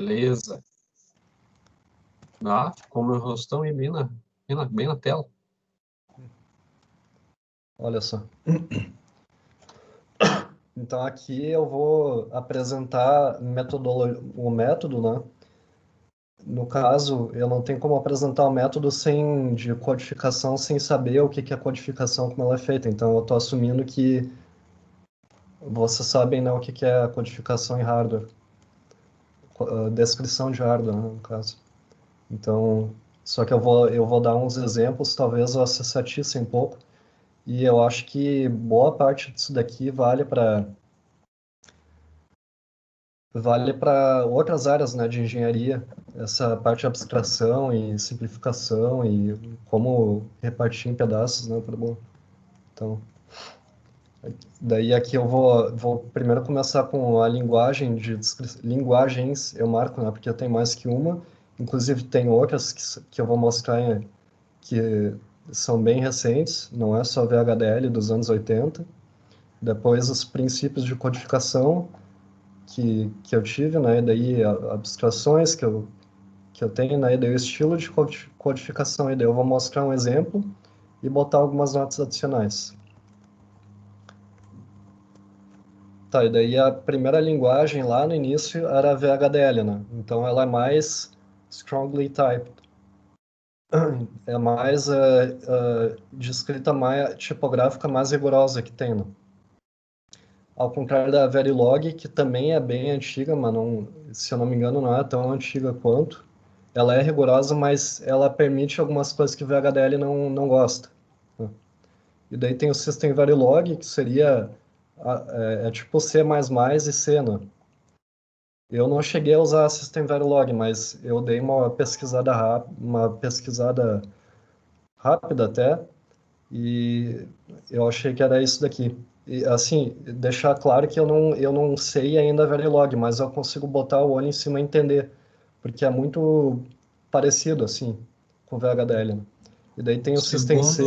Beleza. Ficou meu rostão aí bem na tela. Olha só. Então aqui eu vou apresentar o método, né? No caso, eu não tenho como apresentar o método de codificação sem saber o que é codificação, como ela é feita. Então eu estou assumindo que vocês sabem, né, o que é a codificação em hardware, a descrição de hardware, né, no caso. Então, só que eu vou dar uns exemplos, talvez vocês se atissem um pouco. E eu acho que boa parte disso daqui vale para outras áreas, né, de engenharia, essa parte de abstração e simplificação e como repartir em pedaços, né, para bom. Então, daí aqui eu vou primeiro começar com a linguagem linguagens, eu marco, né, porque tem mais que uma, inclusive tem outras que eu vou mostrar que são bem recentes, não é só VHDL dos anos 80. Depois os princípios de codificação que eu tive, né? E daí abstrações que eu tenho, né? E daí o estilo de codificação. E daí eu vou mostrar um exemplo e botar algumas notas adicionais. Tá, e daí a primeira linguagem lá no início era a VHDL, né? Então ela é mais strongly typed. É mais de escrita mais tipográfica mais rigorosa que tem, né? Ao contrário da Verilog, que também é bem antiga, mas não, se eu não me engano não é tão antiga quanto. Ela é rigorosa, mas ela permite algumas coisas que o VHDL não gosta, né? E daí tem o System Verilog, que seria tipo C++ e C, né? Eu não cheguei a usar System Verilog, mas eu dei uma pesquisada rápida até, e eu achei que era isso daqui. E, assim, deixar claro que eu não sei ainda Verilog, mas eu consigo botar o olho em cima e entender, porque é muito parecido, assim, com o VHDL, né? E daí tem o System C.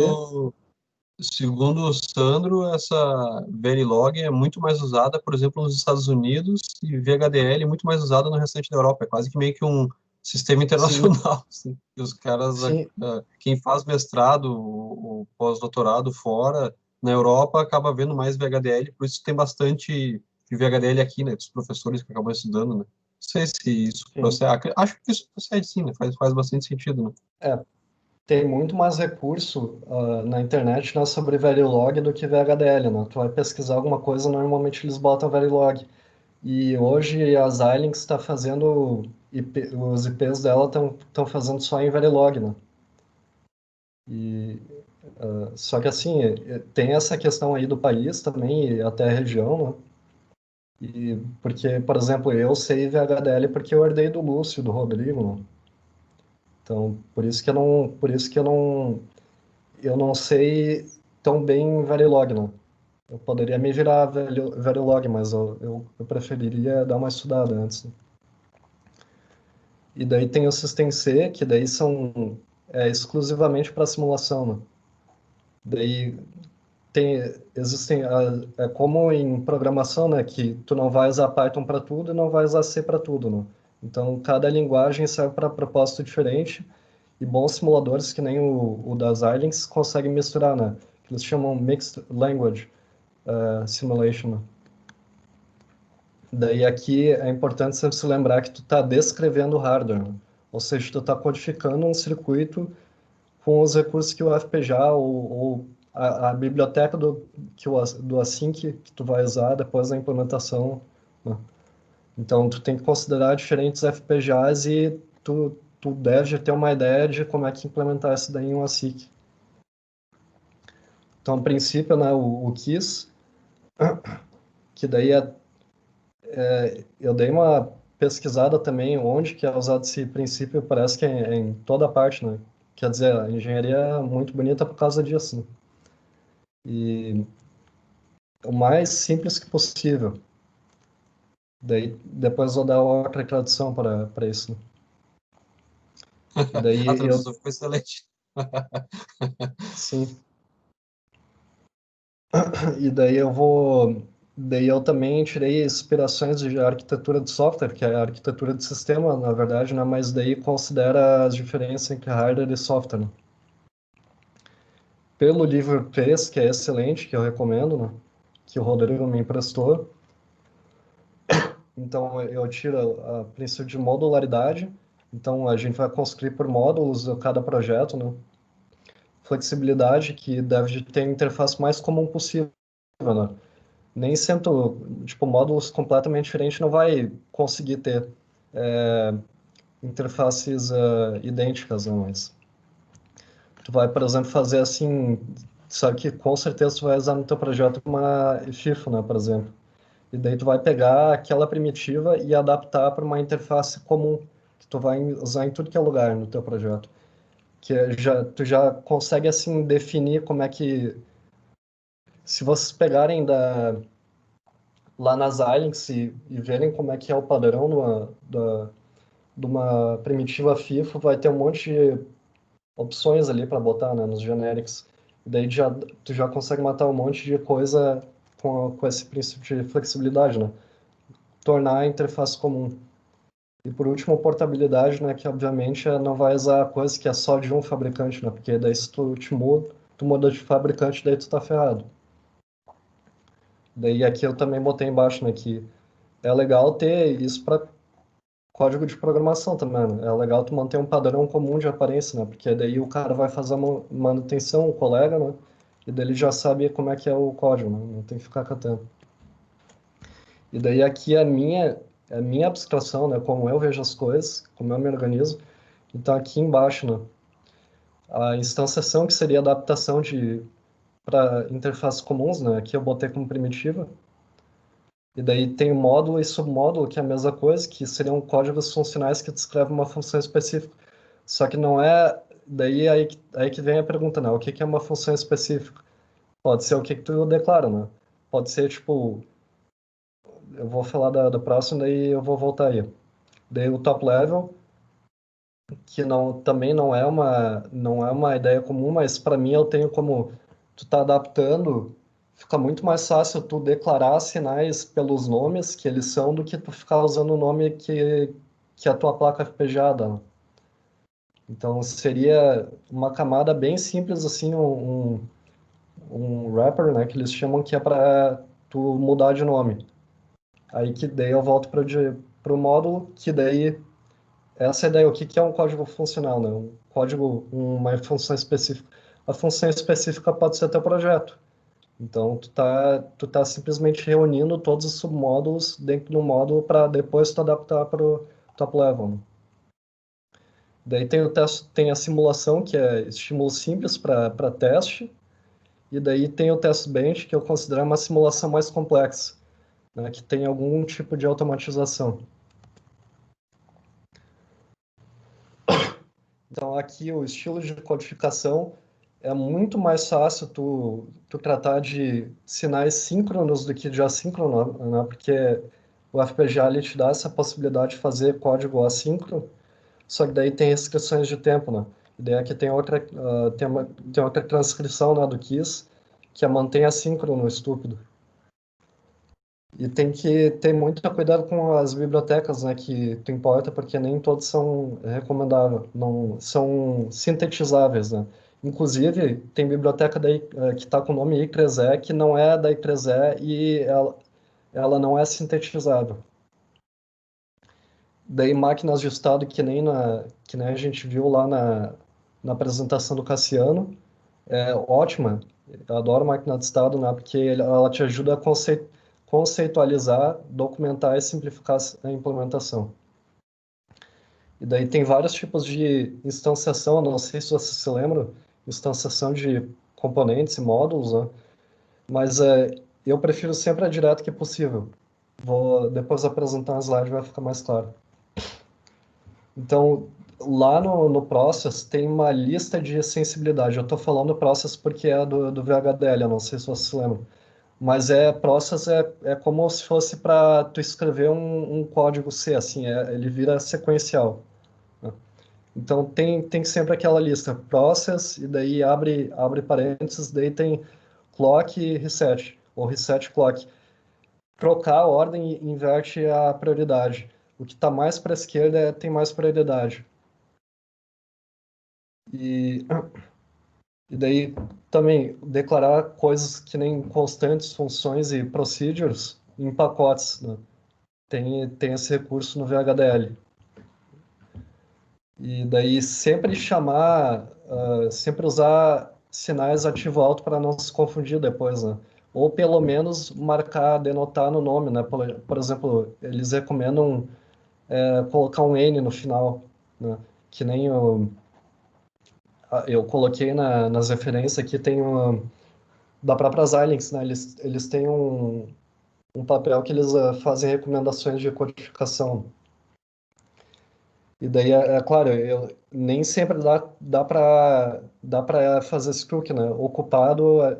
Segundo o Sandro, essa Verilog é muito mais usada, por exemplo, nos Estados Unidos, e VHDL é muito mais usada no restante da Europa. É quase que meio que um sistema Sim, internacional, assim. E os caras, sim, quem faz mestrado, o pós-doutorado fora, na Europa, acaba vendo mais VHDL, por isso tem bastante de VHDL aqui, né, dos professores que acabam estudando, né. Não sei se isso sim. procede. Acho que isso procede sim, né, faz bastante sentido, né. É, tem muito mais recurso na internet, né, sobre Verilog do que VHDL, né? Tu vai pesquisar alguma coisa, normalmente eles botam Verilog. E hoje a Xilinx está fazendo os IPs dela estão fazendo só em Verilog, né? E só que assim, tem essa questão aí do país também e até a região, né? E porque, por exemplo, eu sei VHDL porque eu herdei do Lúcio, do Rodrigo, né? Então, por isso que eu não sei tão bem Verilog, né? Eu poderia me virar Verilog, mas eu preferiria dar uma estudada antes, né? E daí tem o System C, que daí são exclusivamente para simulação, né? Daí existem, é como em programação, né, que tu não vai usar Python para tudo e não vai usar C para tudo, né? Então, cada linguagem serve para propósito diferente e bons simuladores, que nem o das Xilinx, conseguem misturar, né? Eles chamam Mixed Language Simulation, né? Daí aqui é importante sempre se lembrar que tu está descrevendo o hardware, né? Ou seja, tu está codificando um circuito com os recursos que o FPGA ou a biblioteca do async que tu vai usar depois da implementação, né? Então, tu tem que considerar diferentes FPGAs e tu deve ter uma ideia de como é que implementar isso daí em um ASIC. Então, a princípio, né, o KISS, que daí eu dei uma pesquisada também onde que é usado esse princípio, parece que é em toda parte, né? Quer dizer, a engenharia é muito bonita por causa disso, né? E o mais simples que possível. Daí depois vou dar outra tradução para isso, né? E A daí tradução ficou excelente. sim, e daí eu vou Daí eu também tirei inspirações de arquitetura de software, que é a arquitetura de sistema, na verdade, né? Mas daí considera as diferenças entre hardware e software, né? Pelo livro 3, que é excelente, que eu recomendo, né? Que o Rodrigo me emprestou. Então eu tiro a princípio de modularidade. Então a gente vai construir por módulos cada projeto, né? Flexibilidade, que deve de ter a interface mais comum possível, né? Nem sendo, tipo, módulos completamente diferentes não vai conseguir ter interfaces idênticas, não, mas tu vai, por exemplo, fazer assim, sabe que com certeza tu vai usar no teu projeto uma FIFO, né, por exemplo. E daí tu vai pegar aquela primitiva e adaptar para uma interface comum que tu vai usar em tudo que é lugar no teu projeto. Tu já consegue assim definir como é que, se vocês pegarem lá nas Xilinx e verem como é que é o padrão de uma primitiva FIFO, vai ter um monte de opções ali para botar, né, nos generics. E daí tu já consegue matar um monte de coisa com esse princípio de flexibilidade, né? Tornar a interface comum. E por último, portabilidade, né, que obviamente não vai usar coisa que é só de um fabricante, né? Porque daí se tu muda de fabricante, daí tu tá ferrado. Daí aqui eu também botei embaixo, né, que é legal ter isso para código de programação também, né? É legal tu manter um padrão comum de aparência, né? Porque daí o cara vai fazer a manutenção, o colega, né? E daí ele já sabe como é que é o código, né? Não tem que ficar catando. E daí aqui a minha abstração, né? Como eu vejo as coisas, como eu me organizo. Então aqui embaixo, né? A instanciação, que seria a adaptação para interfaces comuns, né? Aqui eu botei como primitiva. E daí tem o módulo e submódulo, que é a mesma coisa, que seriam códigos funcionais que descrevem uma função específica. Só que não é. Daí aí que vem a pergunta, né? O que que é uma função específica? Pode ser o que que tu declara, né? Pode ser, tipo, eu vou falar da próxima, daí eu vou voltar aí. Daí o top level, que não, também não é uma ideia comum, mas para mim eu tenho como tu tá adaptando, fica muito mais fácil tu declarar sinais pelos nomes que eles são do que tu ficar usando o nome que a tua placa FPGA dá. Então seria uma camada bem simples assim, um wrapper, né, que eles chamam, que é para tu mudar de nome. Aí que daí eu volto para o módulo, que daí essa é a ideia. O que que é um código funcional, né? Um código, uma função específica. A função específica pode ser teu projeto. Então, tu tá simplesmente reunindo todos os submódulos dentro do módulo para depois tu adaptar para o top level, né? Daí tem o teste, tem a simulação, que é estímulo simples para teste, e daí tem o test bench, que eu considero uma simulação mais complexa, né? Que tem algum tipo de automatização. Então, aqui o estilo de codificação é muito mais fácil tu tratar de sinais síncronos do que de assíncrono, né? Porque o FPGA ele te dá essa possibilidade de fazer código assíncrono, só que daí tem restrições de tempo, né? E daí aqui tem outra, tem outra transcrição, né, do KISS, que é mantém assíncrono estúpido. E tem que ter muito cuidado com as bibliotecas, né, que tu importa, porque nem todos são recomendáveis, não são sintetizáveis, né? Inclusive, tem biblioteca daí, que está com o nome I3E, que não é da I3E e ela não é sintetizável. Daí máquinas de estado, que nem a gente viu lá na apresentação do Cassiano, é ótima. Eu adoro máquina de estado, né? Porque ela te ajuda a conceitualizar, documentar e simplificar a implementação. E daí tem vários tipos de instanciação, não sei se você se lembra, instanciação de componentes e módulos, né? Mas eu prefiro sempre a direto que possível. Vou depois apresentar uma slide, vai ficar mais claro. Então, lá no Process tem uma lista de sensibilidade. Eu estou falando Process porque é do VHDL, eu não sei se você se lembra. Mas Process é como se fosse para tu escrever um código C, assim, ele vira sequencial, né? Então tem sempre aquela lista, Process, e daí abre parênteses, daí tem clock e reset, ou reset clock. trocar a ordem e inverte a prioridade. O que está mais para a esquerda tem mais prioridade. E, e daí também declarar coisas que nem constantes, funções e procedures em pacotes, né? Tem esse recurso no VHDL. E daí sempre chamar, sempre usar sinais ativo-alto para não se confundir depois, né? Ou pelo menos marcar, denotar no nome, né? Por exemplo, eles recomendam colocar um N no final, né? Que nem eu coloquei nas referências aqui, tem da própria Xilinx, né? Eles têm um papel que eles fazem recomendações de codificação. E daí, é claro, nem sempre dá para fazer esse truque, né? Ocupado,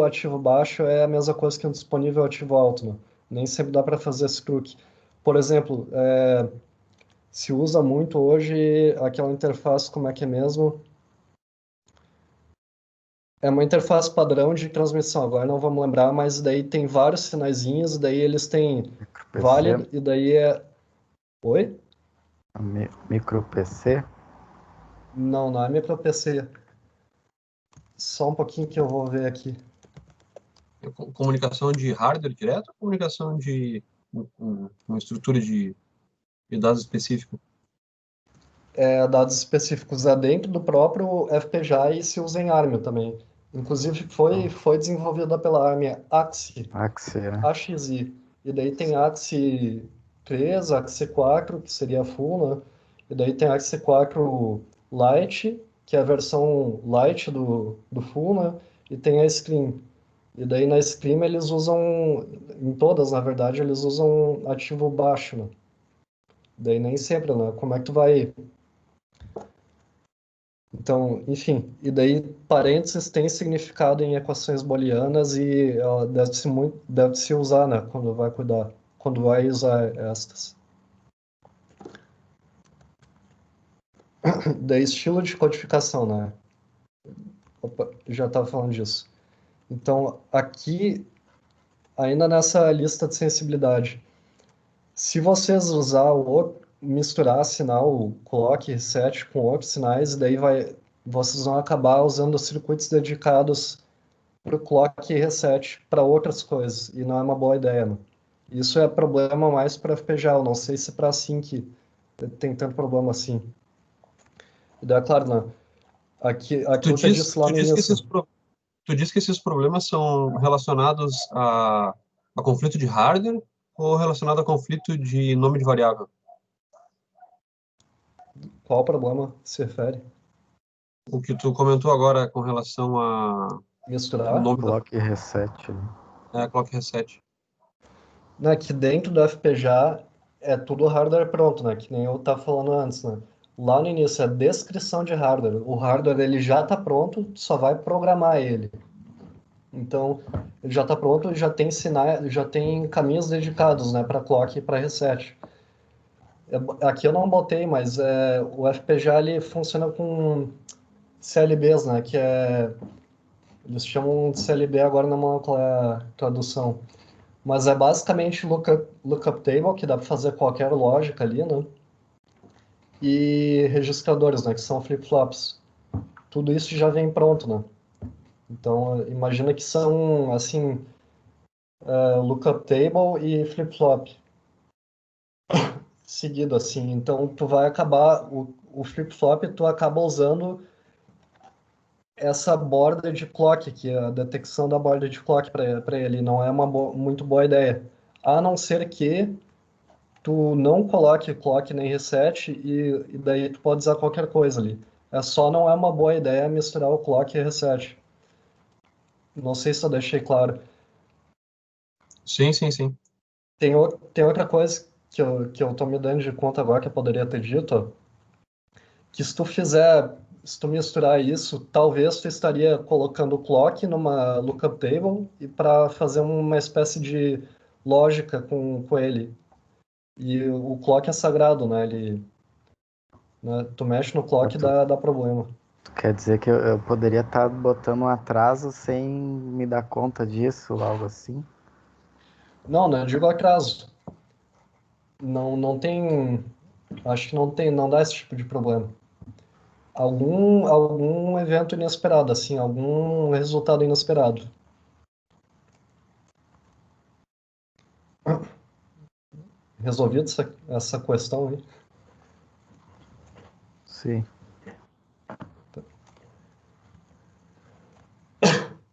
ativo baixo é a mesma coisa que um disponível ativo alto, né? Nem sempre dá para fazer esse truque. Por exemplo, se usa muito hoje aquela interface, como é que é mesmo? É uma interface padrão de transmissão, agora não vamos lembrar, mas daí tem vários sinaizinhos, daí eles têm MicroPC, válido, e daí é... Oi? MicroPC, Não, não é microPC. Só um pouquinho que eu vou ver aqui. Comunicação de hardware direto ou comunicação de uma estrutura de dados específico? Dados específicos dentro do próprio FPGA e se usa em ARM também. Inclusive foi desenvolvida pela ARM Axie, né? AXI. E daí tem Axie 3, Axie 4, que seria full, né? E daí tem Axie 4 Lite, que é a versão Lite do full, né? E tem a Scream. E daí na Scream eles usam, em todas, na verdade, eles usam ativo baixo, né? Daí nem sempre, né? Como é que tu vai... Então, enfim, e daí parênteses tem significado em equações booleanas e ela deve se usar, né, quando vai usar estas. Daí estilo de codificação, né? Opa, já estava falando disso. Então, aqui, ainda nessa lista de sensibilidade, se vocês misturar sinal clock e reset com outros sinais, daí vocês vão acabar usando circuitos dedicados para o clock e reset para outras coisas, e não é uma boa ideia, né? Isso é problema mais para FPGA, eu não sei se para Sync tem tanto problema assim. E daí, é claro, né? Tu Aquilo que eu diz, disse lá tu no diz que início, tu diz que esses problemas são relacionados a conflito de hardware ou relacionado a conflito de nome de variável? qual problema se refere? O que tu comentou agora com relação a o Misturar? nome da Clock reset, né? clock reset. Né, que dentro do FPGA é tudo hardware pronto, né? Que nem eu estava falando antes, né? Lá no início é descrição de hardware. O hardware ele já está pronto, só vai programar ele. Então, ele já está pronto, já tem sinais, já tem caminhos dedicados, né, para clock e para reset. Aqui eu não botei, mas o FPGA ele funciona com CLBs, né, eles chamam de CLB agora na tradução. Mas é basicamente lookup table, que dá para fazer qualquer lógica ali, né? E registradores, né, que são flip-flops. Tudo isso já vem pronto, né? Então, imagina que são, assim, lookup table e flip-flop seguido, assim. Então, tu vai acabar, o flip-flop, tu acaba usando essa borda de clock, que é a detecção da borda de clock para ele. Não é uma muito boa ideia. A não ser que tu não coloque clock nem reset e daí tu pode usar qualquer coisa ali. Não é uma boa ideia misturar o clock e reset. Não sei se eu deixei claro. Sim, sim, sim. Tem outra coisa que eu tô me dando de conta agora que eu poderia ter dito, que se tu misturar isso, talvez tu estaria colocando o clock numa lookup table e para fazer uma espécie de lógica com ele. E o clock é sagrado, né? Né? Tu mexe no Pô, clock e dá problema. tu quer dizer que eu poderia estar botando um atraso sem me dar conta disso, algo assim? Não eu digo atraso. Não tem, acho que não dá esse tipo de problema. Algum evento inesperado, assim, algum resultado inesperado. Resolvido essa questão aí? Sim.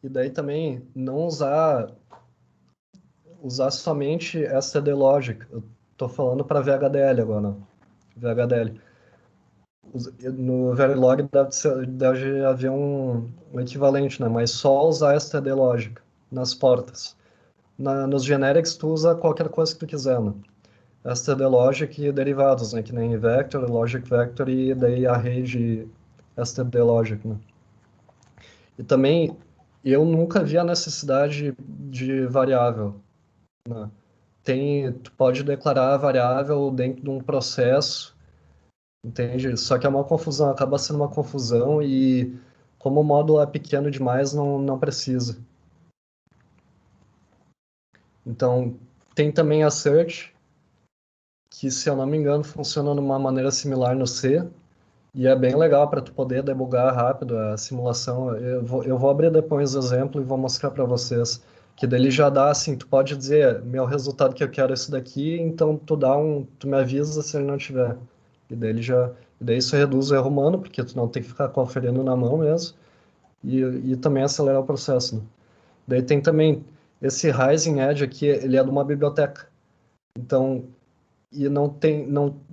E daí também não usar somente STD Logic. Eu tô falando para VHDL agora, VHDL. No Verilog deve haver um equivalente, né? Mas só usar STD Logic nas portas. Nos generics, tu usa qualquer coisa que tu quiser, né? STD Logic e derivados, né? Que nem Vector, Logic Vector e daí a rede STD Logic, né? E também, eu nunca vi a necessidade de variável, né? Tu pode declarar a variável dentro de um processo, entende? Só que é uma confusão, acaba sendo uma confusão e como o módulo é pequeno demais, não precisa. Então, tem também a search, que se eu não me engano funciona de uma maneira similar no C, e é bem legal para tu poder debugar rápido a simulação. Eu vou abrir depois o exemplo e vou mostrar para vocês. Que dele já dá assim, tu pode dizer, meu resultado que eu quero é esse daqui, então tu me avisa se ele não tiver. E daí isso reduz o erro humano, porque tu não tem que ficar conferindo na mão mesmo, e também acelerar o processo, né? Daí tem também esse Rising Edge aqui, ele é de uma biblioteca. Então,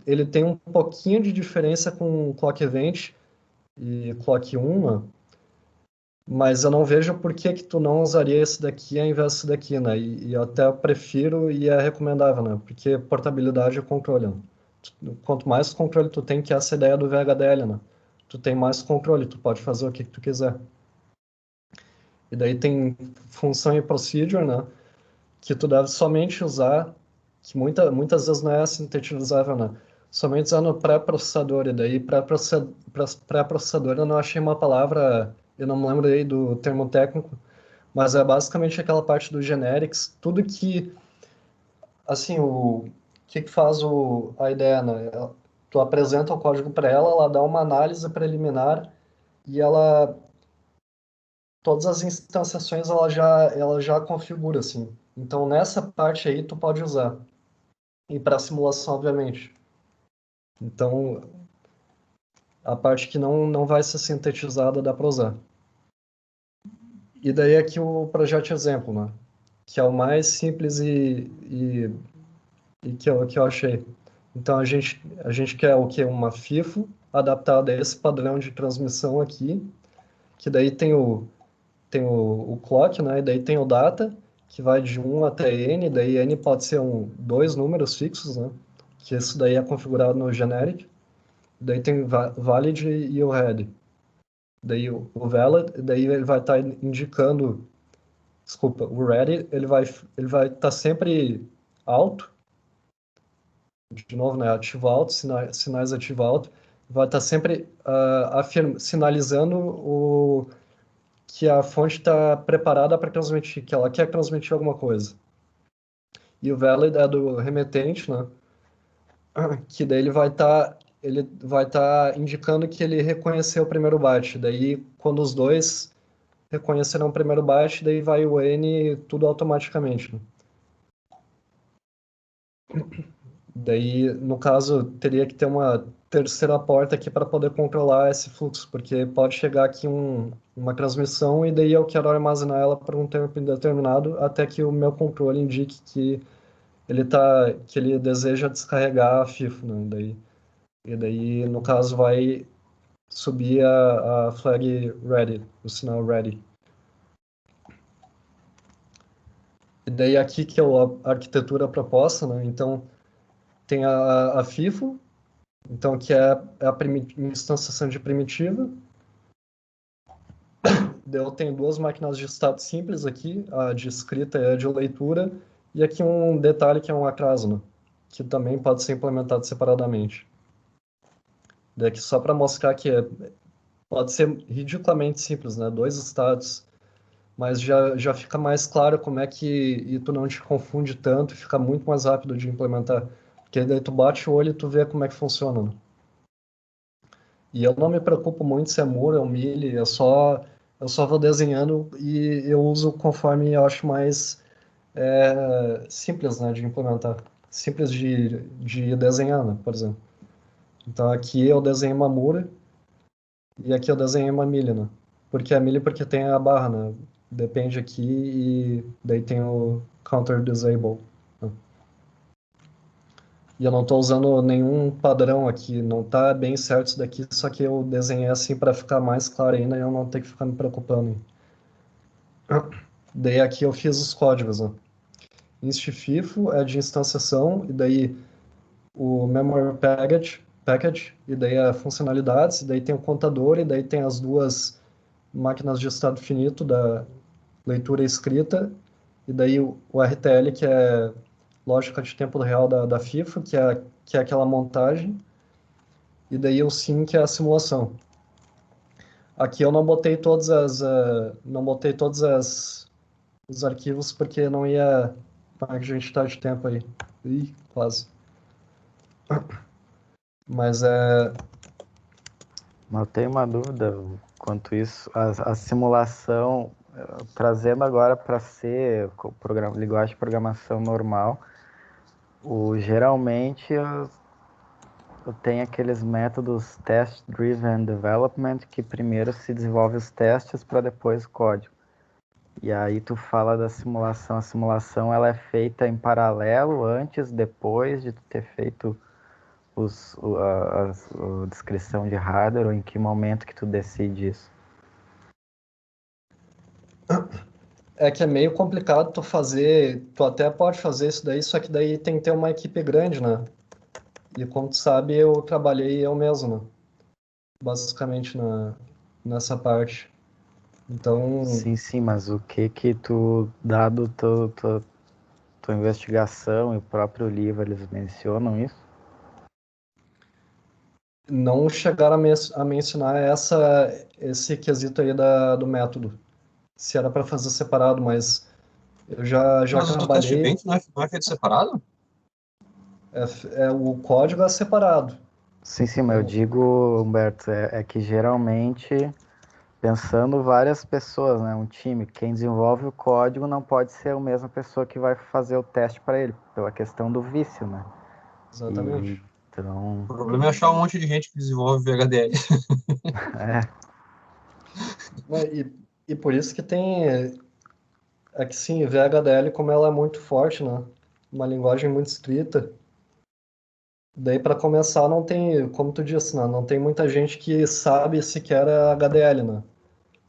ele tem um pouquinho de diferença com o Clock Event e Clock 1, né? Mas eu não vejo por que que tu não usaria esse daqui ao invés desse daqui, né? E eu até prefiro e é recomendável, né? Porque portabilidade é controle, né? Quanto mais controle tu tem, que é essa ideia do VHDL, né? Tu tem mais controle, tu pode fazer o que tu quiser. E daí tem função e procedure, né? Que tu deve somente usar, que muitas vezes não é sintetizável, né? Somente usar no pré-processador, e daí pré-processador eu não achei uma palavra, eu não me lembro aí do termo técnico, mas é basicamente aquela parte do generics, tudo que, assim, o que faz a ideia, né? Tu apresenta o código para ela, ela dá uma análise preliminar e todas as instanciações ela já configura, assim. Então, nessa parte aí, tu pode usar. E para simulação, obviamente. Então, a parte que não vai ser sintetizada dá para usar. E daí aqui o projeto exemplo, né? Que é o mais simples e que eu achei. Então, a gente quer o quê? Uma FIFO adaptada a esse padrão de transmissão aqui, que daí tem o clock, né? E daí tem o data, que vai de 1 até n, daí n pode ser dois números fixos, né? Que isso daí é configurado no generic. Daí tem valid e o head. Daí o valid, daí ele vai estar indicando, desculpa, o ready, ele vai estar sempre alto, de novo, né, ativo alto, sinais ativo alto, vai estar sempre sinalizando que a fonte está preparada para transmitir, que ela quer transmitir alguma coisa. E o valid é do remetente, né, que daí ele vai estar indicando que ele reconheceu o primeiro byte. Daí, quando os dois reconhecerão o primeiro byte, daí vai o N tudo automaticamente, né? Daí, no caso, teria que ter uma terceira porta aqui para poder controlar esse fluxo, porque pode chegar aqui uma transmissão e daí eu quero armazenar ela por um tempo indeterminado até que o meu controle indique que ele deseja descarregar a FIFO, né? E daí, no caso, vai subir a flag ready, o sinal ready. E daí aqui que é a arquitetura proposta, né? Então, tem a FIFO, então que é a instanciação de primitiva. Eu tenho duas máquinas de estado simples aqui, a de escrita e a de leitura, e aqui um detalhe que é um atraso, né? Que também pode ser implementado separadamente. Daqui só para mostrar que pode ser ridiculamente simples, né? Dois estados mas já fica mais claro como é que, e tu não te confunde tanto, e fica muito mais rápido de implementar. Porque daí tu bate o olho e tu vê como é que funciona, né? E eu não me preocupo muito se é Moore ou Mealy, eu só vou desenhando e eu uso conforme eu acho mais simples, né, de implementar. Simples de desenhar, né, por exemplo. Então aqui eu desenho uma Moore e aqui eu desenhei uma Mealy, né? Porque a Mealy porque tem a barra, né? Depende aqui e daí tem o counter disable, né? E eu não estou usando nenhum padrão aqui, não está bem certo isso daqui, só que eu desenhei assim para ficar mais claro ainda e eu não ter que ficar me preocupando. Daí aqui eu fiz os códigos, né? Inst FIFO é de instanciação, e daí o memory package, e daí a funcionalidades, e daí tem o contador, e daí tem as duas máquinas de estado finito da leitura e escrita, e daí o RTL, que é lógica de tempo real da FIFO, que é aquela montagem, e daí o sim, que é a simulação. Aqui eu não botei não botei os arquivos porque não ia. Como é que a gente está de tempo aí? Ih, quase. Mas Mas eu tenho uma dúvida quanto isso, a simulação, trazendo agora para ser linguagem de programação normal, geralmente eu tenho aqueles métodos Test Driven Development, que primeiro se desenvolve os testes para depois o código. E aí tu fala da simulação, a simulação ela é feita em paralelo, antes, depois de tu ter feito a descrição de hardware, ou em que momento que tu decide isso? que é meio complicado tu fazer. Tu até pode fazer isso daí, só que daí tem que ter uma equipe grande, né? E como tu sabe, eu trabalhei eu mesmo, né? Basicamente nessa parte. Então, Sim, sim, mas o que que tu, dado tua investigação e o próprio livro, eles mencionam isso? não chegaram a mencionar esse quesito aí do método. Se era para fazer separado, mas eu já Mas o teste trabalhei. bench não é feito separado? O código é separado. Sim, sim, mas eu digo, Humberto, é que geralmente, pensando várias pessoas, né, um time, quem desenvolve o código não pode ser a mesma pessoa que vai fazer o teste para ele, pela questão do vício, né? E Exatamente. então, O problema é achar um monte de gente que desenvolve VHDL. é, Né, e por isso que tem. É que sim, VHDL, como ela é muito forte, né? Uma linguagem muito escrita. Daí, para começar, não tem, como tu disse, né? Não tem muita gente que sabe sequer a HDL, né?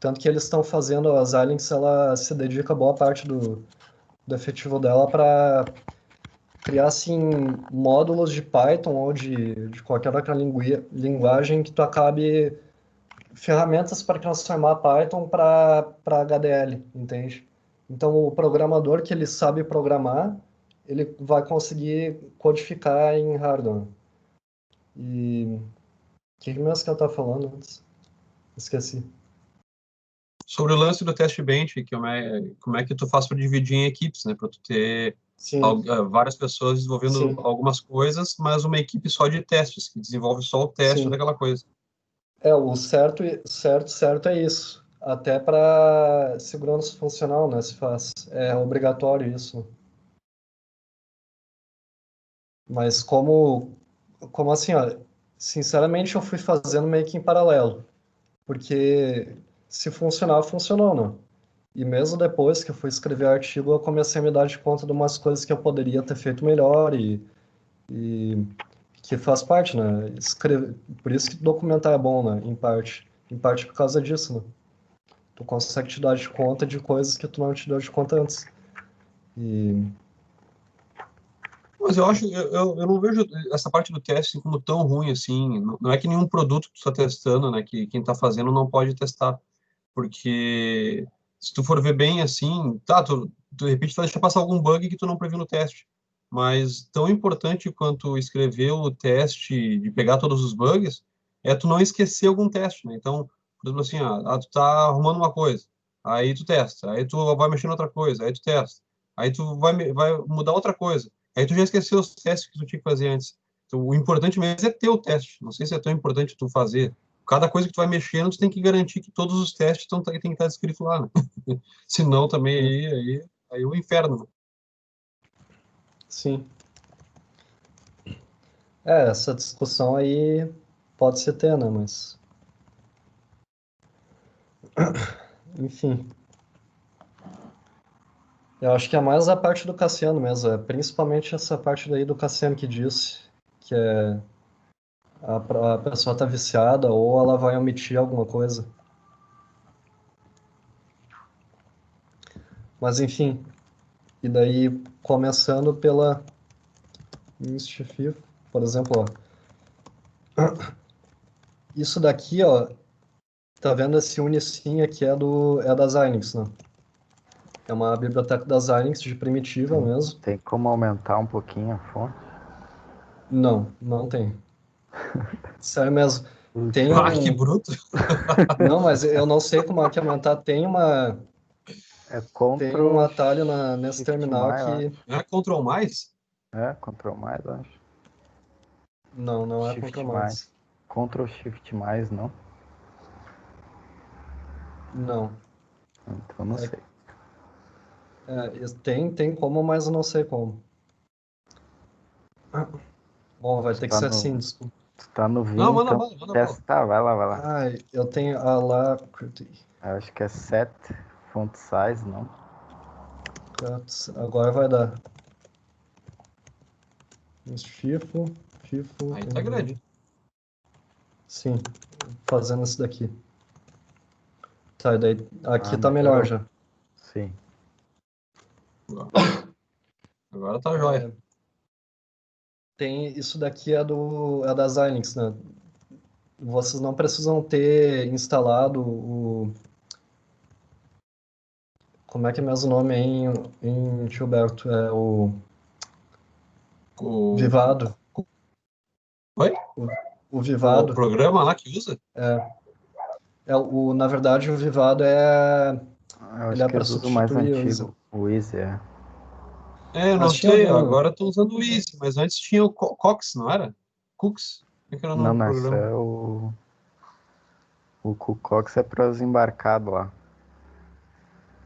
Tanto que eles estão fazendo, a Xilinx, ela se dedica boa parte do efetivo dela para criar, assim, módulos de Python ou de qualquer outra linguagem que tu acabe ferramentas para transformar Python para HDL, entende? Então, o programador que ele sabe programar, ele vai conseguir codificar em hardware. E o que mesmo que eu estava falando antes? Esqueci. Sobre o lance do teste bench, que como é que tu faz para dividir em equipes, né? Para tu ter Sim, várias pessoas desenvolvendo sim, algumas coisas, mas uma equipe só de testes, que desenvolve só o teste sim. daquela coisa. O certo é isso. Até para segurança funcional, né, se faz. É obrigatório isso. Mas como assim, ó, sinceramente eu fui fazendo meio que em paralelo, porque se funcionar, funcionou, né? E mesmo depois que eu fui escrever artigo, eu comecei a me dar de conta de umas coisas que eu poderia ter feito melhor e que faz parte, né? Por isso que documentar é bom, né? Em parte por causa disso, né? Tu consegue te dar de conta de coisas que tu não te deu de conta antes. E Mas eu acho, eu não vejo essa parte do teste como tão ruim assim. Não é que nenhum produto que tu está testando, né? Que quem está fazendo não pode testar. Porque se tu for ver bem assim, tá, tu de repente tu vai deixar passar algum bug que tu não previu no teste. Mas tão importante quanto escrever o teste de pegar todos os bugs é tu não esquecer algum teste, né? Então, por exemplo assim, tu tá arrumando uma coisa. Aí tu testa. Aí tu vai mexer em outra coisa. Aí tu testa. Aí tu vai mudar outra coisa. Aí tu já esqueceu os testes que tu tinha que fazer antes. Então, o importante mesmo é ter o teste. Não sei se é tão importante tu fazer. Cada coisa que tu vai mexendo, tu tem que garantir que todos os testes tem que estar escrito lá, né? Senão também aí é o inferno, né? Sim. Essa discussão aí pode se ter, né? Mas, enfim. Eu acho que é mais a parte do Cassiano mesmo, principalmente essa parte daí do Cassiano que disse que a pessoa tá viciada ou ela vai omitir alguma coisa. Mas enfim, e daí começando pela Mischief, por exemplo, ó, isso daqui, ó, tá vendo esse Unicim aqui é da Xilinx, né? É uma biblioteca da Xilinx de primitiva mesmo. Tem como aumentar um pouquinho a fonte? Não, não tem. Sério mesmo. Tem Ah, que um. bruto! Não, mas eu não sei como é que aumentar. É Tem um Ctrl atalho nesse Shift terminal mais, eu que. acho. É Ctrl mais? É, Ctrl mais, eu acho. Não, não é Ctrl Shift mais. mais. Ctrl Shift mais, não? Não. Então não sei. Tem como, mas eu não sei como. Bom, vai Tu ter que tá ser assim, no, desculpa. tu tá no Vim, Não, manda então bala, manda bala. testa. Vai lá, vai lá. Ai, eu tenho Alacrity. Eu acho que é set font size, não? Agora vai dar. FIFO, Aí tá grande. sim, fazendo isso daqui. Tá, e daí aqui tá melhor Melhorou. já. Sim. Agora tá jóia. Tem, isso daqui é da Xilinx, né? Vocês não precisam ter instalado como é que é mesmo o nome em Gilberto? É o O, Vivado. oi? O, o O Vivado. programa lá que usa? Na verdade, o Vivado Eu ele acho é que para eles usam o mais substituir o Easy. antigo. O Easy, é. É, eu Mas não tinha sei. algum. Agora tô usando o Easy, mas antes tinha o Cox, não era? Cooks? Como é que era o Não, nome do não, isso programa? é o Cucox é para os embarcados lá.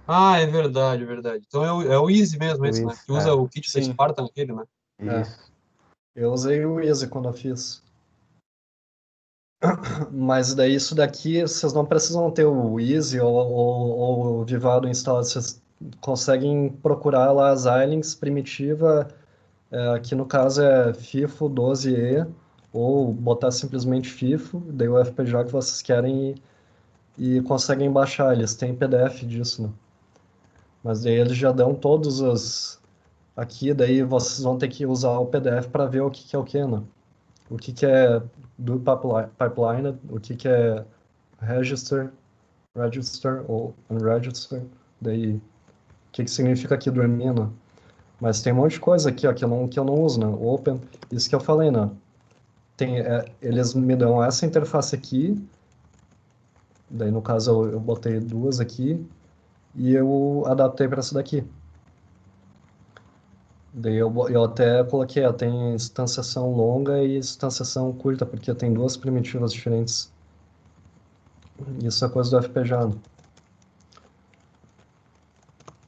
Ah, é verdade, é verdade. Então é o Easy mesmo O esse, né? Easy, Que usa é. o kit da Sim, Spartan, aquele, né? Isso. eu usei o Easy quando eu fiz. Mas daí isso daqui, vocês não precisam ter o Easy ou o Vivado instalado. Vocês conseguem procurar lá as Xilinx primitiva, que no caso é FIFO 12E, ou botar simplesmente FIFO, daí o FPGA que vocês querem e conseguem baixar. Eles têm PDF disso, né? Mas daí eles já dão todos os. Aqui, daí vocês vão ter que usar o PDF para ver o que que é o que, né? O que que é do pipeline, o que que é register ou unregister, daí o que que significa aqui do Emina. Mas tem um monte de coisa aqui, ó, que eu não uso, né? Open, isso que eu falei, né? Eles me dão essa interface aqui, daí no caso eu botei duas aqui, e eu adaptei para essa daqui. Daí eu até coloquei, ó, tem instanciação longa e instanciação curta, porque tem duas primitivas diferentes. Isso é coisa do FPGA, né?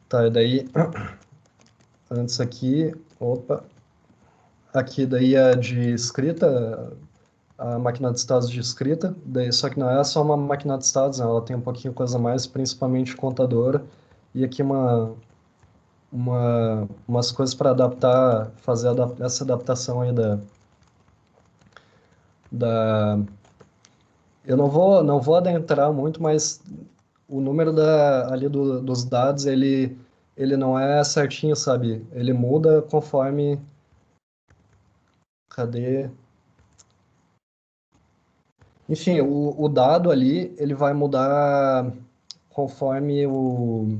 Tá, e daí, antes aqui, opa, aqui daí é de escrita, a máquina de estados de escrita, daí, só que não é só uma máquina de estados, né? Ela tem um pouquinho coisa a mais, principalmente contadora, e aqui umas coisas para adaptar, fazer essa adaptação aí da. Eu não vou adentrar muito, mas o número ali dos dados, ele não é certinho, sabe? Ele muda conforme. Cadê? Enfim, o dado ali, ele vai mudar conforme Os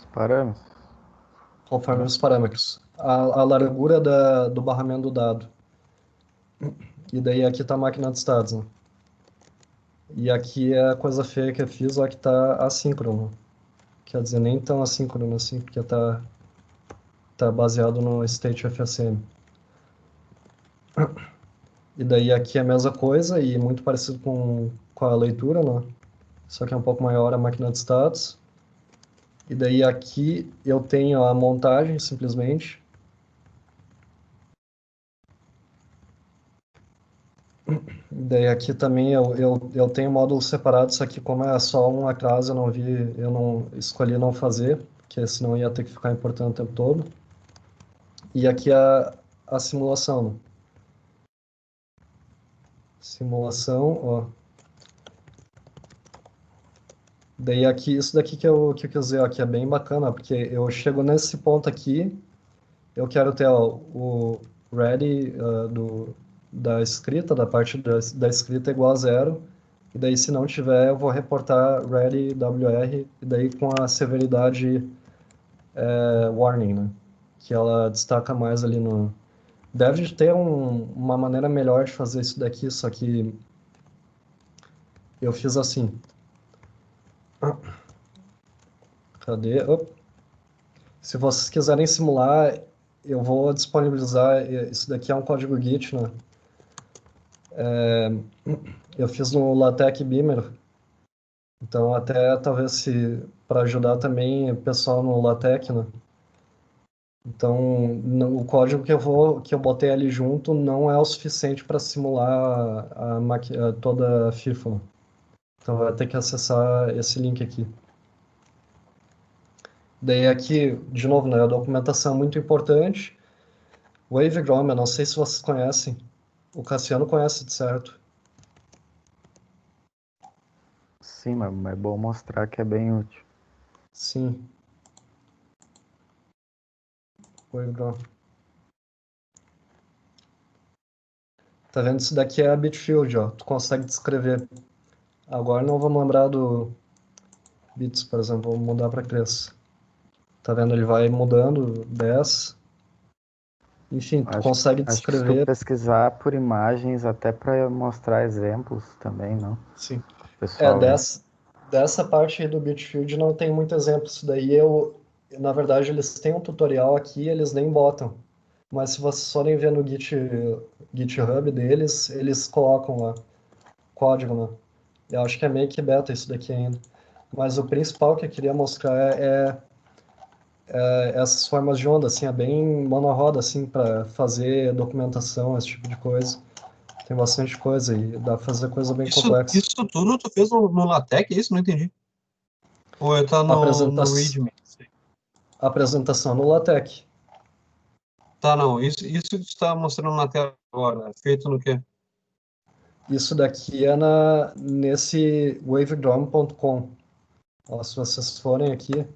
conforme parâmetros. os parâmetros. A largura do barramento do dado. E daí aqui tá a máquina de estados, né? E aqui é a coisa feia que eu fiz, ó, que tá assíncrono. Quer dizer, nem tão assíncrono assim, porque tá baseado no State FSM. E daí aqui é a mesma coisa e muito parecido com a leitura, né? Só que é um pouco maior a máquina de status. E daí aqui eu tenho a montagem, simplesmente. Daí aqui também eu tenho módulos separados, só que como é só um acaso, eu não escolhi não fazer, porque senão ia ter que ficar importando o tempo todo. E aqui a simulação, né? Simulação, ó. Daí aqui, isso daqui que eu quis dizer, ó, que é bem bacana, porque eu chego nesse ponto aqui, eu quero ter ó, o ready da escrita, da parte da escrita igual a zero, e daí se não tiver, eu vou reportar ready WR, e daí com a severidade warning, né? Que ela destaca mais ali no... Deve ter uma maneira melhor de fazer isso daqui, só que eu fiz assim. Cadê? Op. Se vocês quiserem simular, eu vou disponibilizar. Isso daqui é um código Git, né? Eu fiz no LaTeX Beamer, então até talvez se para ajudar também o pessoal no LaTeX, né? Então o código que eu botei ali junto não é o suficiente para simular toda a FIFA, né? Então vai ter que acessar esse link aqui. Daí aqui, de novo, né, a documentação é muito importante. Wavegram, eu não sei se vocês conhecem. O Cassiano conhece, de certo? Sim, mas é bom mostrar que é bem útil. Sim. Wavegram. Tá vendo? Isso daqui é a Bitfield, ó. Tu consegue descrever. Agora não vamos lembrar do bits, por exemplo. Vou mudar para Cres. Tá vendo? Ele vai mudando, 10. Enfim, tu Acho, consegue acho que se tu descrever. pesquisar por imagens, até para mostrar exemplos também, não? Sim. O pessoal ver. Dessa parte aí do Bitfield não tem muito exemplo. Isso daí na verdade, eles têm um tutorial aqui, eles nem botam. Mas se vocês forem ver no GitHub deles, eles colocam lá código, né? Eu acho que é meio que beta isso daqui ainda. Mas o principal que eu queria mostrar é essas formas de onda, assim, é bem monoroda, assim, para fazer documentação, esse tipo de coisa. Tem bastante coisa e dá pra fazer coisa bem complexa. Isso tudo tu fez no LaTeX, é isso? Não entendi. Ou tá no Apresentação, README? apresentação no LaTeX. Tá, não. Isso que tu está mostrando na tela agora. É feito no quê? Isso daqui é nesse wavedrom.com. Ó, se vocês forem aqui,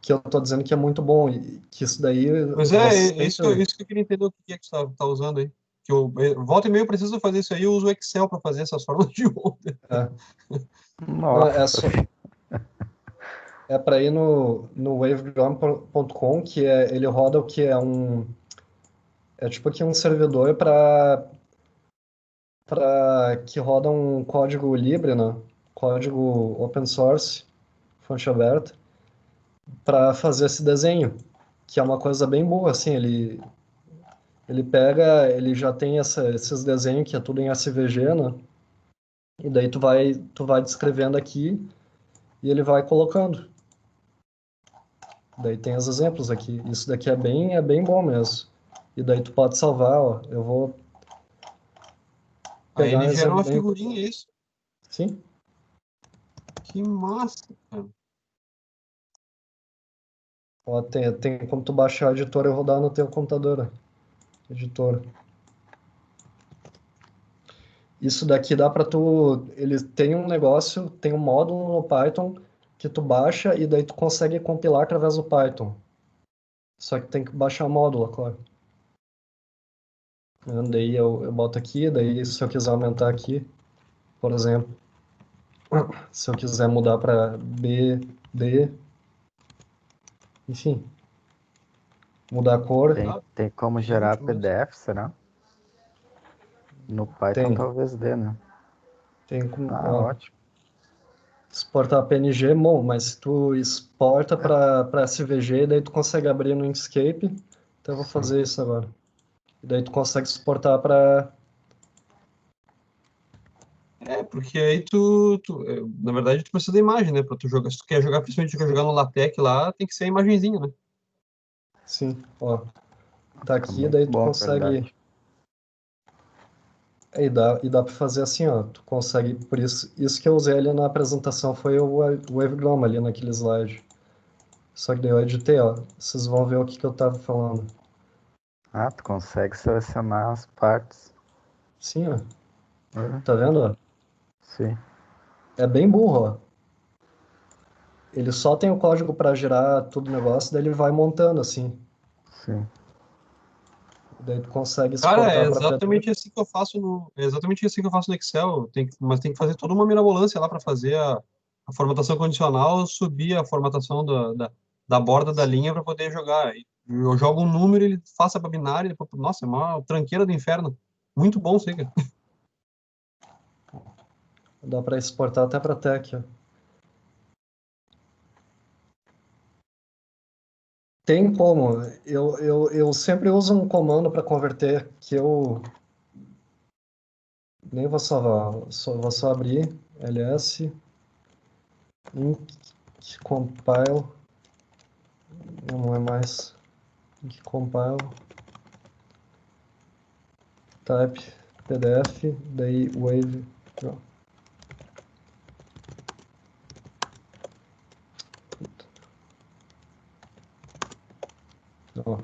que eu tô dizendo que é muito bom, e que isso daí Pois vocês é têm isso, que... isso que eu queria entender o que é que você tá usando aí. Que volta e meia eu preciso fazer isso aí, eu uso o Excel para fazer essas formas de onda. É, não, Nossa, é para ir no wavedrom.com, que ele roda o que é é tipo aqui um servidor para que roda um código livre, né? Código open source, fonte aberta, para fazer esse desenho, que é uma coisa bem boa, assim, ele já tem esses desenhos que é tudo em SVG, né? E daí tu vai descrevendo aqui e ele vai colocando. Daí tem os exemplos aqui. Isso daqui é bem bom mesmo. E daí tu pode salvar, ó. Eu vou Aí pegar um ele gera exemplo uma bem... figurinha, é isso. Sim? Que massa, cara. Ó, tem como tu baixar o editor e rodar no teu computador, ó. Editor. Isso daqui dá para tu... Ele tem um negócio, tem um módulo no Python que tu baixa e daí tu consegue compilar através do Python. Só que tem que baixar o módulo, claro. Daí eu boto aqui, daí se eu quiser aumentar aqui, por exemplo, se eu quiser mudar para B, D, enfim, mudar a cor, tem, Ah, tem como bem gerar útil mesmo. PDF, será? No Python tem, talvez dê, né? tem como, Ah, ó, ótimo. Exportar PNG, bom, mas se tu exporta para SVG, daí tu consegue abrir no Inkscape. Então eu vou Sim. fazer isso agora. E daí tu consegue exportar para... Porque aí na verdade, tu precisa da imagem, né? Pra tu jogar, se tu quer jogar, principalmente tu quer jogar no LaTeX lá, tem que ser a imagenzinha, né? Sim, ó. Tá Fica aqui, muito daí tu bom, na consegue... verdade. E dá para fazer assim, ó. Tu consegue... Por isso que eu usei ali na apresentação foi o Wavegram ali naquele slide. Só que daí eu editei, ó. Vocês vão ver o que eu tava falando. Ah, tu consegue selecionar as partes. Sim, ó. É, Tá vendo, ó? sim, É bem burro, ó. Ele só tem o código para gerar tudo o negócio, daí ele vai montando assim. sim. Daí tu consegue Cara, exportar para PDF. é exatamente assim que eu faço no Excel. Mas tem que fazer toda uma mirabolância lá para fazer a formatação condicional, subir a formatação da borda da linha para poder jogar. Eu jogo um número, ele faça para binário, depois, nossa, é uma tranqueira do inferno. Muito bom, sei, cara. Dá para exportar até para TeX, ó. Tem como. Eu sempre uso um comando para converter que eu nem vou salvar. Vou só abrir ls inc compile. Não é mais inc compile type PDF, daí wave. Ó,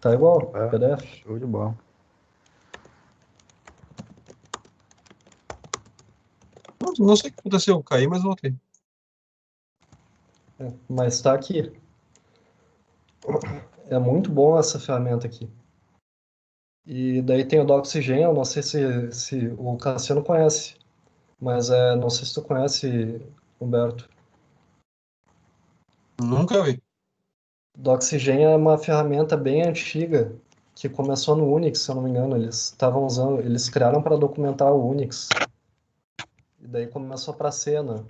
tá igual, É, PDF. show de bola. Não sei o que aconteceu, eu caí, mas voltei. Mas tá aqui. É muito bom essa ferramenta aqui. E daí tem o Doxygen, eu não sei se o Cassiano conhece, mas não sei se tu conhece, Humberto. Nunca vi. Doxygen é uma ferramenta bem antiga que começou no Unix, se eu não me engano. Eles criaram para documentar o Unix. E daí começou para C, né?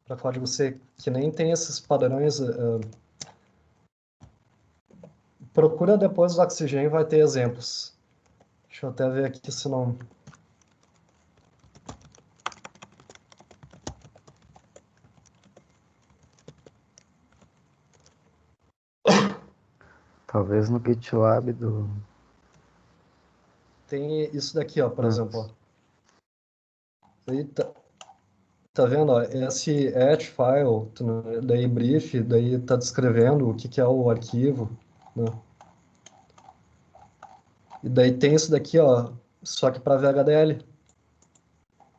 Para código C, que nem tem esses padrões. Procura depois do Doxygen e vai ter exemplos. Deixa eu até ver aqui se não. Talvez no GitLab do. Tem isso daqui, ó, por Ah, exemplo. Ó. Aí tá vendo, ó, esse at file, daí brief, daí tá descrevendo o que é o arquivo, né? E daí tem isso daqui, ó, só que para VHDL.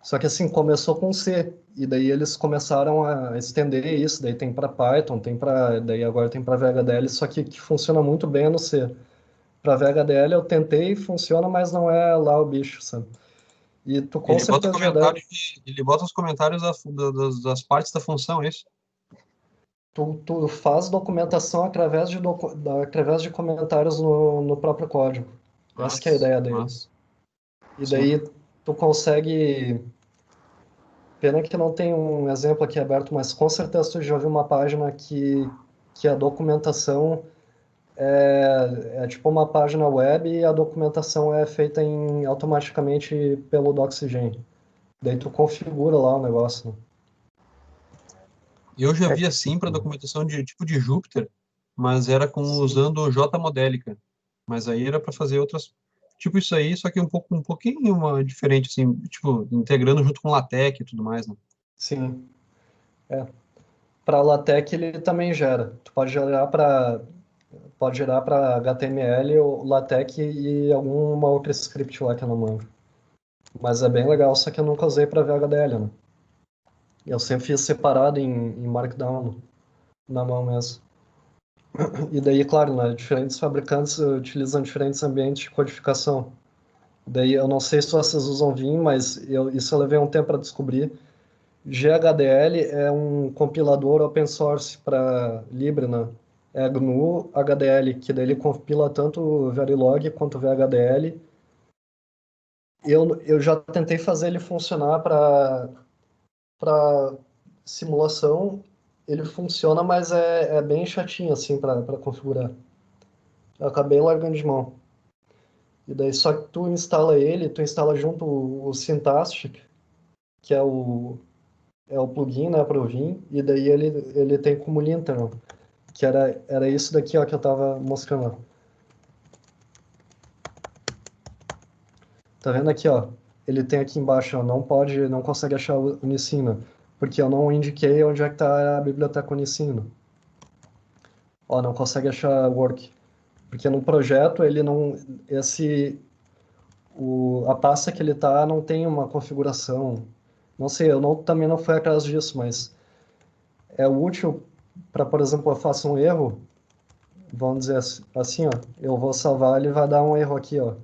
Só que assim, começou com C, e daí eles começaram a estender isso, daí tem para Python, daí agora tem para VHDL, só que funciona muito bem no C. Para VHDL eu tentei, funciona, mas não é lá o bicho, sabe? E tu com Ele bota certeza já deve. ele bota os comentários das partes da função, é isso? Tu faz documentação através de comentários no próprio código. Essa que é a ideia dele. Mas, E sim. daí tu consegue. Pena que não tem um exemplo aqui aberto, mas com certeza tu já viu uma página que a documentação é tipo uma página web e a documentação é feita automaticamente pelo Doxygen. Daí tu configura lá o negócio, né? Eu já é vi que, assim para documentação de tipo de Jupyter, mas era Sim. usando o JModelica. Mas aí era para fazer outras, tipo isso aí, só que um pouquinho diferente assim, tipo integrando junto com LaTeX e tudo mais, né? Sim. É. Para LaTeX ele também gera. Tu pode gerar para HTML, ou LaTeX e alguma outra script lá que eu não manjo. Mas é bem legal, só que eu nunca usei para VHDL, né? Eu sempre fiz separado em Markdown, na mão mesmo. E daí, claro, né, diferentes fabricantes utilizam diferentes ambientes de codificação. Daí, eu não sei se vocês usam Vim, mas isso eu levei um tempo para descobrir. GHDL é um compilador open source para Libre, né? É GNU HDL, que daí ele compila tanto o Verilog quanto o VHDL. Eu já tentei fazer ele funcionar para simulação, ele funciona, mas é bem chatinho, assim, para configurar. Eu acabei largando de mão. E daí, só que tu instala ele, tu instala junto o Syntastic, que é o plugin, né, para o Vim, e daí ele tem como linter, ó, que era isso daqui, ó, que eu tava mostrando, ó. Tá vendo aqui, ó? Ele tem aqui embaixo, ó, não consegue achar o Unicino, porque eu não indiquei onde é que tá a biblioteca Unicino. Ó, não consegue achar work, porque no projeto ele não, a pasta que ele tá não tem uma configuração. Não sei, também não fui atrás disso, mas é útil para, por exemplo, eu faço um erro, vamos dizer assim, ó, eu vou salvar, ele vai dar um erro aqui, ó.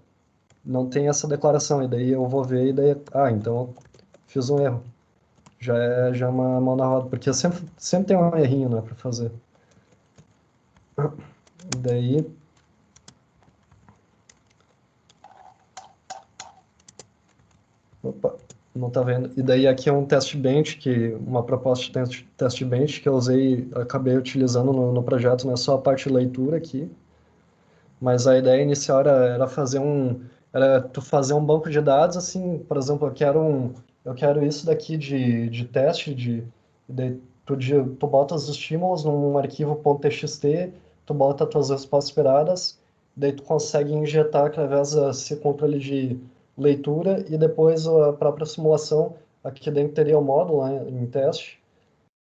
Não tem essa declaração, e daí eu vou ver, e daí, então eu fiz um erro. Já é uma mão na roda, porque sempre tem um errinho, né, para fazer. E daí, opa, não tá vendo. E daí aqui é um test bench, uma proposta de test bench que eu acabei utilizando no projeto, não é só a parte de leitura aqui, mas a ideia inicial era tu fazer um banco de dados, assim, por exemplo, eu quero isso daqui de teste, e daí tu bota os estímulos num arquivo .txt, tu bota as tuas respostas esperadas, daí tu consegue injetar através desse controle de leitura e depois a própria simulação, aqui dentro teria o módulo, né, em teste,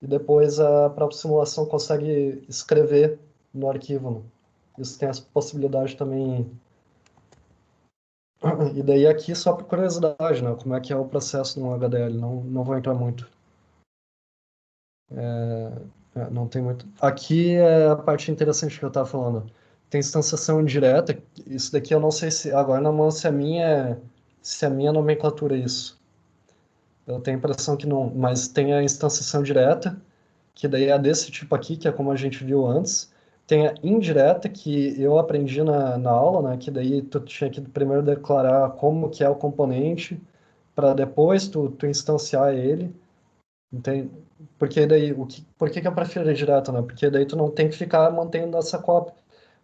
e depois a própria simulação consegue escrever no arquivo, né? Isso tem essa possibilidade também. E daí aqui só por curiosidade, né? Como é que é o processo no HDL? Não vou entrar muito. Não tem muito. Aqui é a parte interessante que eu estava falando. Tem instanciação indireta. Isso daqui eu não sei se agora na mão se a minha nomenclatura é isso. Eu tenho a impressão que não, mas tem a instanciação direta, que daí é desse tipo aqui, que é como a gente viu antes. Tem a indireta, que eu aprendi na aula, né? Que daí tu tinha que primeiro declarar como que é o componente, para depois tu instanciar ele. Entende? Porque daí, por que que eu prefiro a direta, né? Porque daí tu não tem que ficar mantendo essa cópia.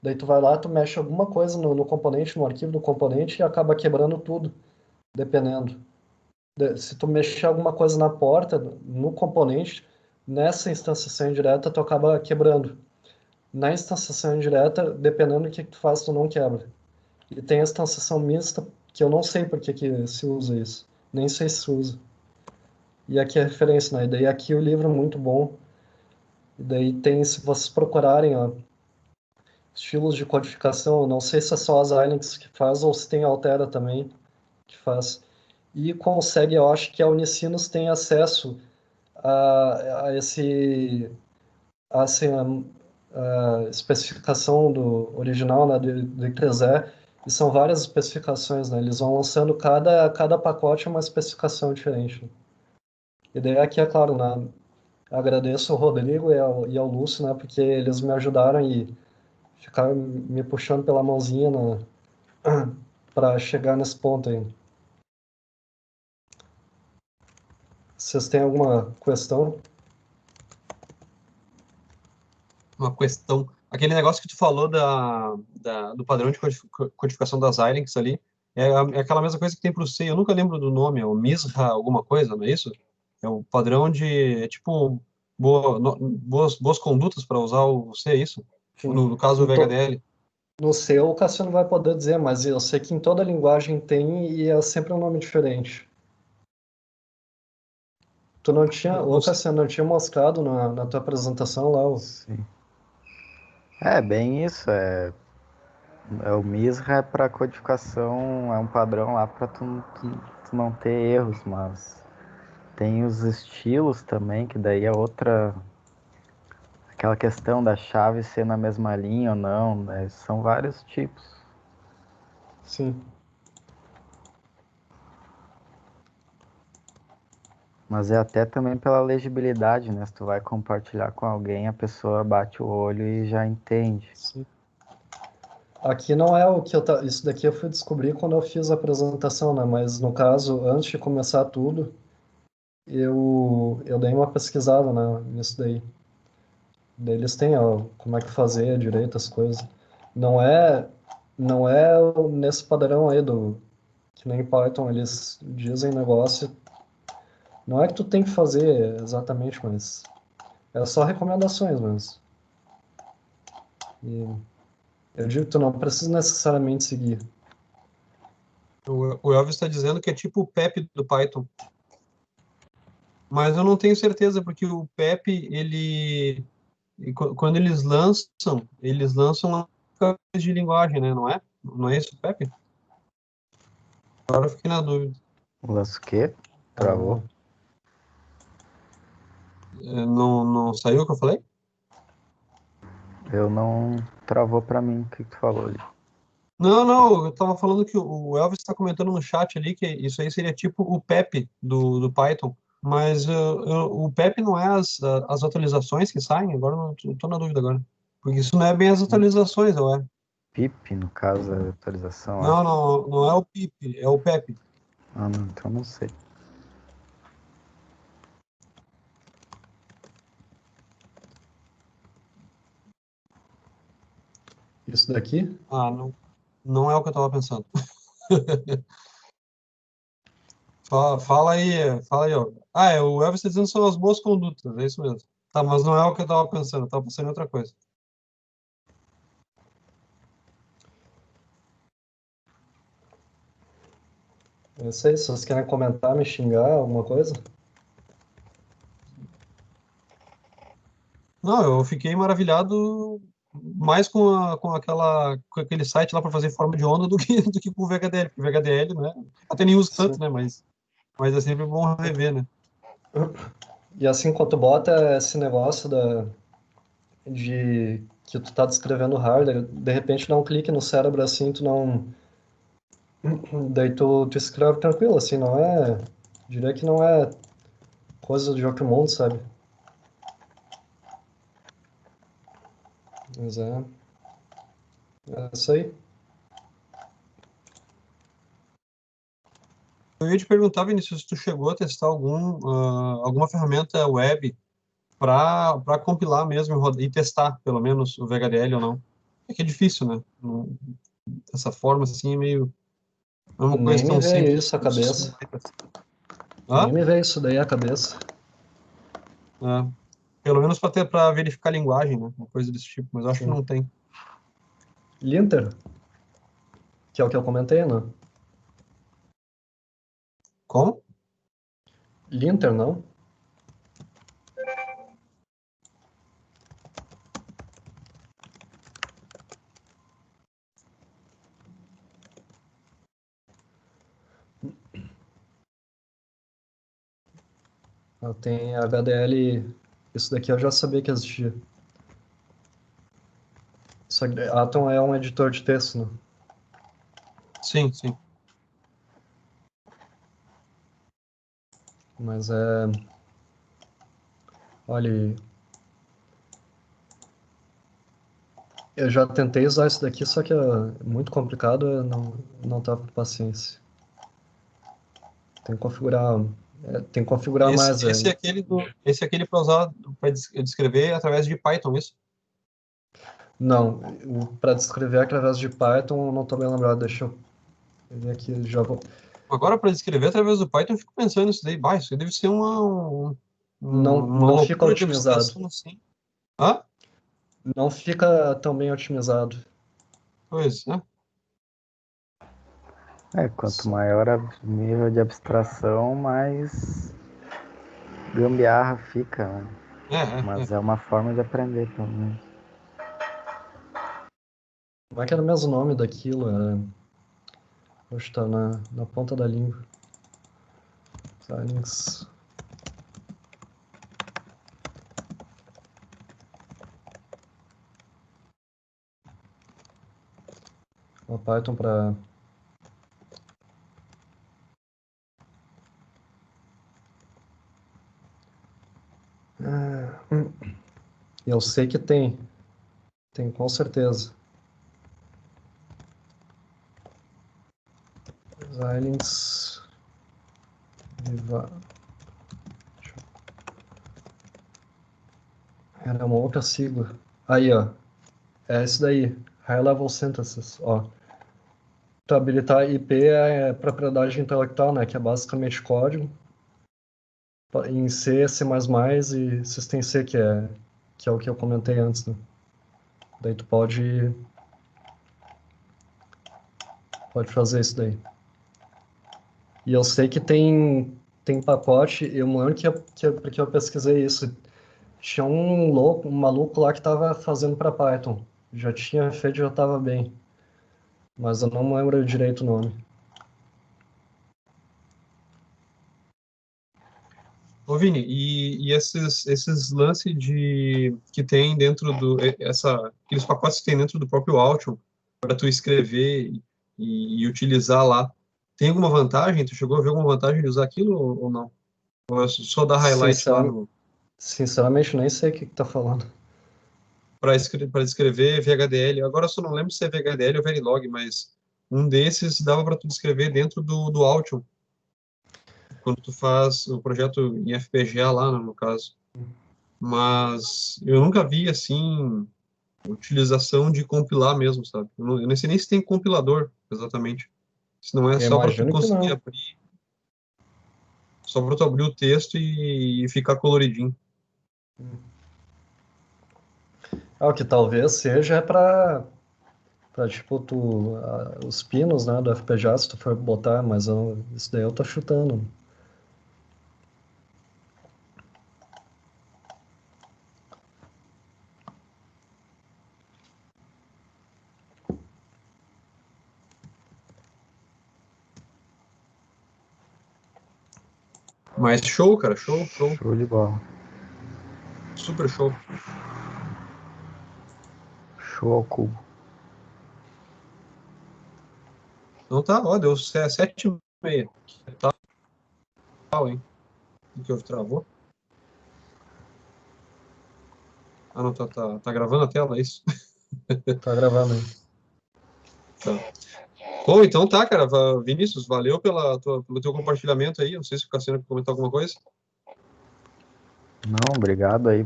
Daí tu vai lá, tu mexe alguma coisa no componente, no arquivo do componente, e acaba quebrando tudo, dependendo. Se tu mexer alguma coisa na porta, no componente, nessa instanciação indireta, tu acaba quebrando. Na instanciação indireta, dependendo do que tu faz, tu não quebra. E tem a instanciação mista, que eu não sei por que que se usa isso. Nem sei se usa. E aqui é a referência, né? E daí aqui o livro é muito bom. E daí tem, se vocês procurarem, ó, estilos de codificação, eu não sei se é só as Xilinx que faz ou se tem a Altera também que faz. E consegue, eu acho que a Unicinos tem acesso a assim, a especificação do original, né, do I3E, e são várias especificações, né, eles vão lançando cada pacote uma especificação diferente. E daí aqui, é claro, né, agradeço ao Rodrigo e ao Lúcio, né, porque eles me ajudaram e ficaram me puxando pela mãozinha para chegar nesse ponto aí. Vocês têm alguma questão? Uma questão. Aquele negócio que tu falou do padrão de codificação das Xilinx ali, é aquela mesma coisa que tem para o C. Eu nunca lembro do nome, é o MISRA alguma coisa, não é isso? É o padrão é tipo, boas condutas para usar o C, é isso? Enfim, No caso do em to- VHDL. no seu, o Cassiano vai poder dizer, mas eu sei que em toda linguagem tem e é sempre um nome diferente. Tu não tinha, Não, ô não sei. Cassiano, não tinha mostrado na tua apresentação lá, Sim. É bem isso. É o MISRA para codificação, é um padrão lá para tu não ter erros, mas tem os estilos também, que daí é outra. Aquela questão da chave ser na mesma linha ou não, né? São vários tipos. sim. Mas é até também pela legibilidade, né? Se tu vai compartilhar com alguém, a pessoa bate o olho e já entende. Sim. Aqui não é o que isso daqui eu fui descobrir quando eu fiz a apresentação, né? Mas no caso, antes de começar tudo, Eu dei uma pesquisada, né, nisso daí. Daí eles têm, ó, como é que fazer direito as coisas. Não é, não é nesse padrão aí do que nem Python, eles dizem negócio. Não é que tu tem que fazer exatamente, mas é só recomendações mesmo. E eu digo que tu não precisa necessariamente seguir. O Elvis está dizendo que é tipo o PEP do Python. Mas eu não tenho certeza, porque o PEP, quando eles lançam uma de linguagem, né? Não é? Não é isso o PEP? Agora eu fiquei na dúvida. Lança o quê? Ah, Travou? Não saiu o que eu falei? Eu não. Travou pra mim. O que tu falou ali? Não, eu tava falando que o Elvis está comentando no chat ali que isso aí seria tipo o PEP do Python. Mas o PEP não é as atualizações que saem? Agora eu tô na dúvida agora. Porque isso não é bem as atualizações, não é? PIP, no caso, a atualização, Não, acho. não é o PIP, é o PEP. Ah, não, então não sei. isso daqui? Ah, não é o que eu tava pensando. Fala aí, ó. O Elvis está dizendo que são as boas condutas, é isso mesmo. Tá, mas não é o que eu tava pensando, eu tava pensando em outra coisa. Eu sei, se vocês querem comentar, me xingar, alguma coisa. Não, eu fiquei maravilhado mais com aquele site lá para fazer forma de onda do que com o VHDL, porque o VHDL, né? Até nem uso tanto, Sim. né? Mas é sempre bom rever, né? E assim, quando tu bota esse negócio de que tu tá descrevendo o hardware, de repente dá um clique no cérebro assim, tu não. Daí tu escreve tranquilo, assim, não é. Diria que não é coisa de outro mundo, sabe? Mas é isso aí. Eu ia te perguntar, Vinícius, se tu chegou a testar alguma ferramenta web para compilar mesmo e testar, pelo menos, o VHDL ou não. É que é difícil, né? Dessa forma, assim, é meio. Não é uma coisa Nem me tão veio simples. isso à cabeça. Hã? Nem me veio isso daí à cabeça. É. Pelo menos para verificar a linguagem, né? Uma coisa desse tipo, mas eu acho que Sim. não tem. Linter, que é o que eu comentei, né? Como? Linter, não? Tem HDL. Isso daqui eu já sabia que existia. Só que Atom é um editor de texto, né? Sim, sim. Mas é. Olha, eu já tentei usar isso daqui, só que é muito complicado, eu não tava com paciência. Tem que configurar, tem que configurar mais. Esse é aquele para usar para descrever através de Python, isso? Não, para descrever através de Python, eu não tô bem lembrado. Deixa eu ver aqui, já vou. Agora, para descrever através do Python, eu fico pensando nisso daí. Bah, isso aí deve ser uma Não fica loucura de otimizado. abstração, assim. Ah, Não fica tão bem otimizado. pois é. Quanto maior o nível de abstração, mais gambiarra fica, né? É. Mas é uma forma de aprender, pelo menos. Como é que era o mesmo nome daquilo? Poxa, tá na ponta da língua. Xilinx. Uma Python para. Eu sei que tem. Tem com certeza. Xilinx. Viva. Era uma outra sigla. Aí, ó. É isso daí. High Level Synthesis, ó. Para habilitar IP é propriedade intelectual, né? Que é basicamente código. Em C, C++ e System C, que é o que eu comentei antes, né? Daí tu pode fazer isso daí. E eu sei que tem pacote, eu me lembro porque eu pesquisei isso. Tinha um maluco lá que tava fazendo para Python. Já tinha feito, já tava bem. Mas eu não me lembro direito o nome. Ô, Vini, e esses lances que tem dentro aqueles pacotes que tem dentro do próprio Altium para tu escrever e utilizar lá, tem alguma vantagem? Tu chegou a ver alguma vantagem de usar aquilo ou não? Ou é só dar highlight lá Sinceram- no Sinceramente, nem sei o que tá falando. para escrever VHDL? Agora eu só não lembro se é VHDL ou Verilog, mas um desses dava para tu escrever dentro do Altium, quando tu faz o projeto em FPGA lá, no caso. Mas eu nunca vi assim utilização de compilar mesmo, sabe? Eu nem sei nem se tem compilador, exatamente. Se não é Eu só para tu imagino que conseguir não. abrir, só para tu abrir o texto e ficar coloridinho. O que talvez seja é pra tipo, os pinos, né, do FPGA, se tu for botar, mas isso daí eu tô chutando. Mas show, cara, show, show, Show de bola. super show. Show ao cubo. Então tá, ó, deu 7h30. Que tal, hein? O que houve, travou? Ah, não, tá gravando a tela, é isso? Tá gravando aí. Tá. Bom, então tá, cara. Vinícius, valeu pelo teu compartilhamento aí. Não sei se o Cassiano quer comentar alguma coisa. Não, obrigado aí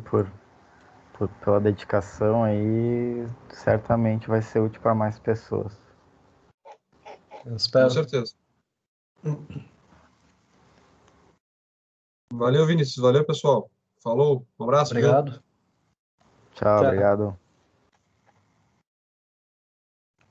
pela dedicação aí. Certamente vai ser útil para mais pessoas. Eu Com espero. certeza. Valeu, Vinícius. Valeu, pessoal. Falou. Um abraço, viu? Obrigado. Tchau, Até. obrigado.